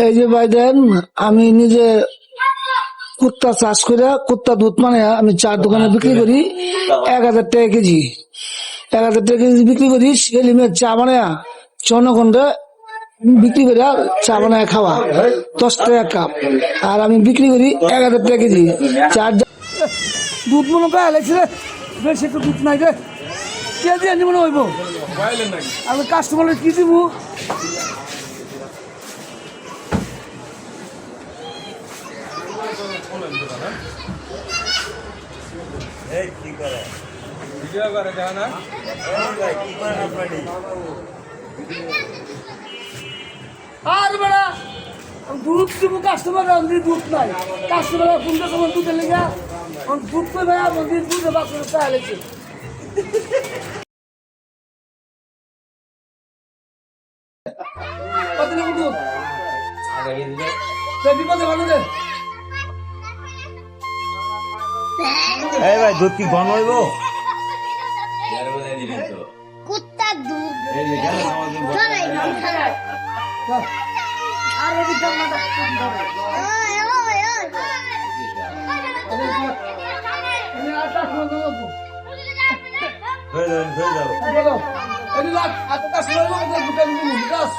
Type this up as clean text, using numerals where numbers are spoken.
এই যে ভাই দেন, আমি নিজে কুত্তা চাষ করে কুত্তা দুধ মানে আমি চার দোকানে বিক্রি করি 1,000 টাকা কেজি। 1,000 টাকা কেজি বিক্রি করি। সেলিমের চা বানায় জনগণরে বিক্রি করে চা বানায় খাওয়া 10 টাকা কাপ। আর আমি বিক্রি করি 1,000 টাকা কেজি। চার দুধ মনে করে আলাইছে বেশি, একটু দুধ নাই রে, কে দিয়ে আনি মনে হইব। আমি কাস্টমার কি দিব? আর বেড়া দুধ দিব কাস্টমার, দুধ নাই কাস্টমার কোনটা সময় দুধের লেগে দুধ তো ভাই মন্দির দুধে বাচ্চা চাইছে। কত নেব দুধ? বিপদে ভালো রে। এই ভাই দুধ কি ঘন হইব? কুত্তার দুধ আর এদি জামাটা আমি আটা খাওয়া দেবো। হয়ে যাবে এদি লাগ এত কাজ করবো, দুটো দিন কাজ